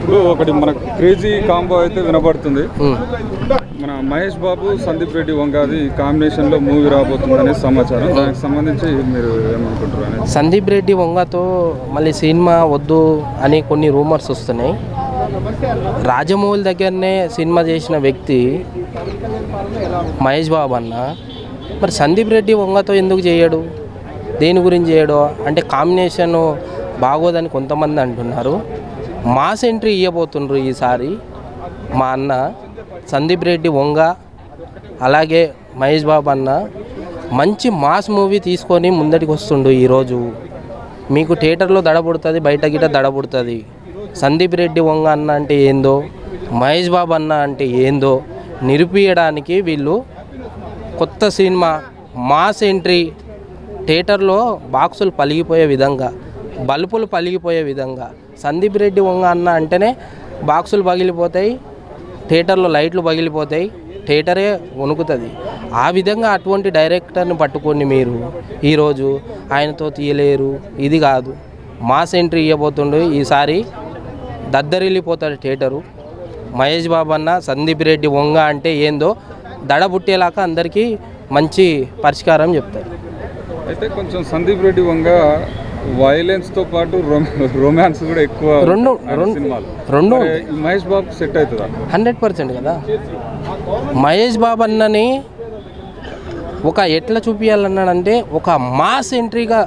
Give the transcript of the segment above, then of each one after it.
ఇప్పుడు ఒకటి మన క్రేజీ కాంబో అయితే వినబడుతుంది. మన మహేష్ బాబు సందీప్ రెడ్డి వంగాది కాంబినేషన్లో మూవీ రాబోతుందనే సమాచారం. దానికి సంబంధించి మీరు ఏమనుకుంటారు? సందీప్ రెడ్డి వంగతో మళ్ళీ సినిమా వద్దు అని కొన్ని రూమర్స్ వస్తున్నాయి. రాజమౌళి దగ్గరనే సినిమా చేసిన వ్యక్తి మహేష్ బాబు అన్న, మరి సందీప్ రెడ్డి వంగతో ఎందుకు చేయడు? దేని గురించి చేయడు అంటే కాంబినేషన్ బాగోదని కొంతమంది అంటున్నారు. మాస్ ఎంట్రీ ఇవ్వబోతుండ్రు ఈసారి మా అన్న సందీప్ రెడ్డి వంగ, అలాగే మహేష్ బాబు అన్న మంచి మాస్ మూవీ తీసుకొని ముందటికి వస్తుండు. ఈరోజు మీకు థియేటర్లో దడబుడుతుంది, బయట గిట దడబుడుతుంది. సందీప్ రెడ్డి వంగ అన్న అంటే ఏందో, మహేష్ బాబు అన్న అంటే ఏందో నిరూపించడానికి వీళ్ళు కొత్త సినిమా మాస్ ఎంట్రీ, థియేటర్లో బాక్సులు పలిగిపోయే విధంగా, బల్బులు పలిగిపోయే విధంగా. సందీప్ రెడ్డి వంగ అన్న అంటేనే బాక్సులు పగిలిపోతాయి, థియేటర్లో లైట్లు పగిలిపోతాయి, థియేటరే వణుకుతుంది. ఆ విధంగా అటువంటి డైరెక్టర్ని పట్టుకొని మీరు ఈరోజు ఆయనతో తీయలేరు. ఇది కాదు, మాస్ ఎంట్రీ ఇవ్వబోతుండే ఈసారి దద్దరిల్లిపోతాడు థియేటరు. మహేష్ బాబు అన్న సందీప్ రెడ్డి వంగ అంటే ఏందో దడబుట్టేలాగా అందరికీ మంచి పరిష్కారం చెప్తారు. అయితే కొంచెం సందీప్ రెడ్డి వంగ వైలెన్స్తో పాటు రొమాన్స్ కూడా ఎక్కువ రెండు మహేష్ బాబు సెట్ అవుతుందా? 100% కదా. మహేష్ బాబు అన్నని ఒక ఎట్లా చూపించాలన్నాడంటే ఒక మాస్ ఎంట్రీగా,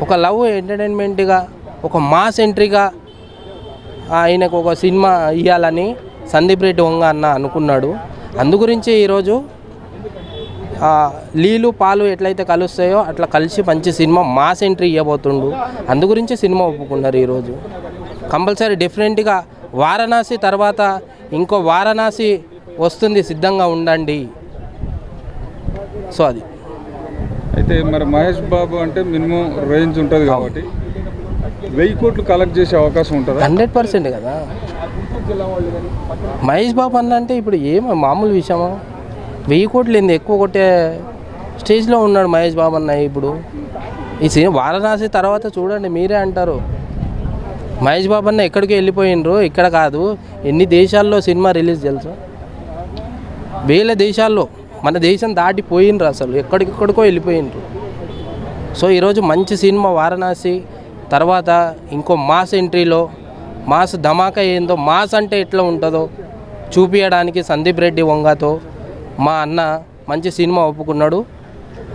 ఒక లవ్ ఎంటర్టైన్మెంట్గా, ఒక మాస్ ఎంట్రీగా ఆయనకు ఒక సినిమా ఇవ్వాలని సందీప్ రెడ్డి వంగ అన్న అనుకున్నాడు. అందుగురించి ఈరోజు నీళ్ళు పాలు ఎట్లయితే కలుస్తాయో అట్లా కలిసి మంచి సినిమా మాస్ ఎంట్రీ ఇవ్వబోతుండు. అందుగురించి సినిమా ఒప్పుకున్నారు ఈరోజు. కంపల్సరీ డిఫరెంట్గా వారణాసి తర్వాత ఇంకో వారణాసి వస్తుంది, సిద్ధంగా ఉండండి. సో అది అయితే మరి మహేష్ బాబు అంటే మినిమం రేంజ్ ఉంటుంది కాబట్టి 1000 కోట్లు కలెక్ట్ చేసే అవకాశం ఉంటుంది. 100% కదా. మహేష్ బాబు అన్న అంటే ఇప్పుడు మామూలు విషయమా? 1000 కోట్లు ఏంది, ఎక్కువ కొట్టే స్టేజ్లో ఉన్నాడు మహేష్ బాబు అన్న. ఇప్పుడు ఈ సినిమా వారణాసి తర్వాత చూడండి, మీరే అంటారు మహేష్ బాబు అన్న ఎక్కడికి వెళ్ళిపోయినరు. ఇక్కడ కాదు, ఎన్ని దేశాల్లో సినిమా రిలీజ్ తెలుసు, వేల దేశాల్లో. మన దేశం దాటిపోయినరు, అసలు ఎక్కడికెక్కడికో వెళ్ళిపోయినరు. సో ఈరోజు మంచి సినిమా వారణాసి తర్వాత ఇంకో మాస్ ఎంట్రీలో మాస్ ధమాకా ఏందో, మాస్ అంటే ఎట్లా ఉంటుందో చూపించడానికి సందీప్ రెడ్డి వంగతో మా అన్న మంచి సినిమా ఒప్పుకున్నాడు.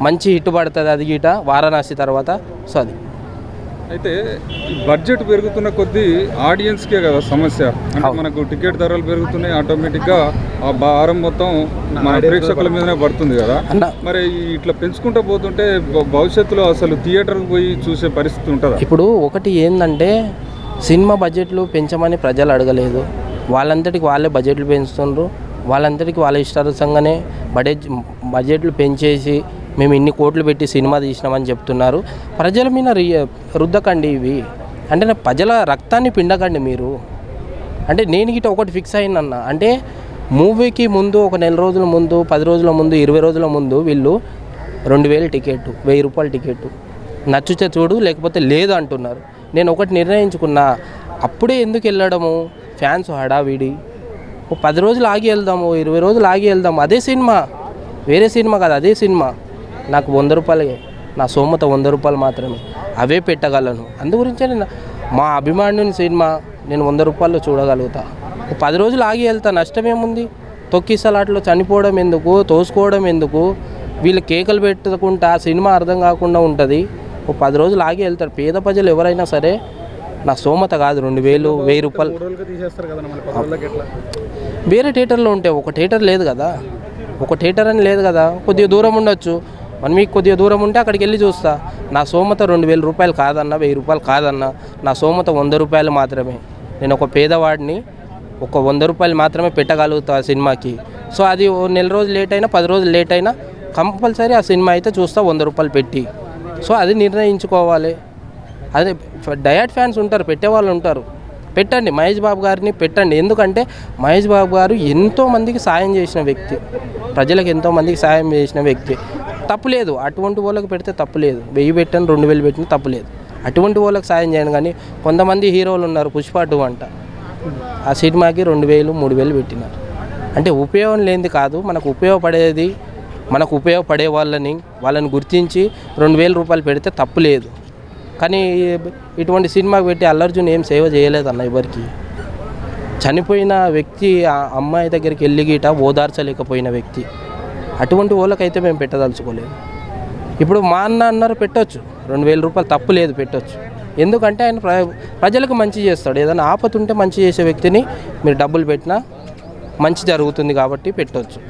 మంచి హిట్ పడుతుంది అది గీట వారణాసి తర్వాత. సో అది అయితే బడ్జెట్ పెరుగుతున్న కొద్దీ ఆడియన్స్కే కదా సమస్య. అంటే మనకు టికెట్ ధరలు పెరుగుతున్నాయి, ఆటోమేటిక్గా ఆ భారం మొత్తం మన ప్రేక్షకుల మీదనే పడుతుంది కదా. మరి ఇట్లా పెంచుకుంటూ పోతుంటే భవిష్యత్తులో అసలు థియేటర్కి పోయి చూసే పరిస్థితి ఉంటుందా? ఇప్పుడు ఒకటి ఏంటంటే సినిమా బడ్జెట్లు పెంచమని ప్రజలు అడగలేదు, వాళ్ళంతటికి వాళ్ళే బడ్జెట్లు పెంచుతుండ్రు. వాళ్ళంతటికి వాళ్ళ ఇష్టానుసంగానే బడ్జెట్లు పెంచేసి మేము ఇన్ని కోట్లు పెట్టి సినిమా తీసినామని చెప్తున్నారు. ప్రజల మీద రుద్దకండి ఇవి. అంటే ప్రజల రక్తాన్ని పిండకండి మీరు. అంటే నేను గిట్ట ఒకటి ఫిక్స్ అయిందన్న, అంటే మూవీకి ముందు ఒక నెల రోజుల ముందు, 10 రోజుల ముందు, 20 రోజుల ముందు వీళ్ళు 2000 టికెట్, 1000 రూపాయల టికెట్ నచ్చితే చూడు లేకపోతే లేదు అంటున్నారు. నేను ఒకటి నిర్ణయించుకున్నా, అప్పుడే ఎందుకు వెళ్ళడము, ఫ్యాన్స్ హడావిడి, 10 రోజులు ఆగి వెళ్దాము, 20 రోజులు ఆగి వెళ్దాము. అదే సినిమా, వేరే సినిమా కాదు, అదే సినిమా. నాకు 100 రూపాయలే, నా సొమ్మత 100 రూపాయలు మాత్రమే, అవే పెట్టగలను. అందుగురించే నేను మా అభిమానుని సినిమా నేను 100 రూపాయలు చూడగలుగుతా. 10 రోజులు ఆగి వెళ్తా, నష్టమేముంది? తొక్కిసలాట్లో చనిపోవడం ఎందుకు, తోసుకోవడం ఎందుకు? వీళ్ళు కేకలు పెట్టుకుంటా సినిమా అర్థం కాకుండా ఉంటుంది. 10 రోజులు ఆగి వెళ్తారు. పేద ప్రజలు ఎవరైనా సరే, నా సోమత కాదు 2000, 1000 రూపాయలు. వేరే థియేటర్లో ఉంటే ఒక థియేటర్ లేదు కదా, ఒక థియేటర్ అని లేదు కదా, కొద్దిగా దూరం ఉండొచ్చు. మనం మీకు కొద్దిగా దూరం ఉంటే అక్కడికి వెళ్ళి చూస్తా. నా సోమత 2000 రూపాయలు కాదన్నా, 1000 రూపాయలు కాదన్నా, నా సోమత 100 రూపాయలు మాత్రమే. నేను ఒక పేదవాడిని, ఒక 100 రూపాయలు మాత్రమే పెట్టగలుగుతా సినిమాకి. సో అది నెల రోజులు లేట్ అయినా, 10 రోజులు లేట్ అయినా కంపల్సరీ ఆ సినిమా అయితే చూస్తా 100 రూపాయలు పెట్టి. సో అది నిర్ణయించుకోవాలి. అదే డయాట్ ఫ్యాన్స్ ఉంటారు, పెట్టేవాళ్ళు ఉంటారు, పెట్టండి. మహేష్ బాబు గారిని పెట్టండి. ఎందుకంటే మహేష్ బాబు గారు ఎంతోమందికి సాయం చేసిన వ్యక్తి, ప్రజలకు ఎంతోమందికి సాయం చేసిన వ్యక్తి. తప్పులేదు, అటువంటి వాళ్ళకి పెడితే తప్పులేదు. 1000 పెట్టిన 2000 పెట్టిన తప్పులేదు. అటువంటి వాళ్ళకి సాయం చేయండి. కానీ కొంతమంది హీరోలు ఉన్నారు, పుష్ప 2 అంట, ఆ సినిమాకి 2,000 3,000 పెట్టినారు. అంటే ఉపయోగం లేనిది కాదు, మనకు ఉపయోగపడేది, మనకు ఉపయోగపడే వాళ్ళని గుర్తించి 2,000 రూపాయలు పెడితే తప్పు లేదు. కానీ ఇటువంటి సినిమాకి పెట్టి అల్లు అర్జున్ ఏం సేవ చేయలేదన్న ఎవరికి. చనిపోయిన వ్యక్తి ఆ అమ్మాయి దగ్గరికి వెళ్ళి గీట ఓదార్చలేకపోయిన వ్యక్తి, అటువంటి వాళ్ళకైతే మేము పెట్టదలుచుకోలేదు. ఇప్పుడు మా అన్న అన్నారు పెట్టవచ్చు, 2,000 రూపాయలు తప్పు లేదు, పెట్టవచ్చు. ఎందుకంటే ఆయన ప్రజలకు మంచి చేస్తాడు. ఏదైనా ఆపద ఉంటే మంచి చేసే వ్యక్తిని మీరు డబ్బులు పెట్టినా మంచి జరుగుతుంది కాబట్టి పెట్టవచ్చు.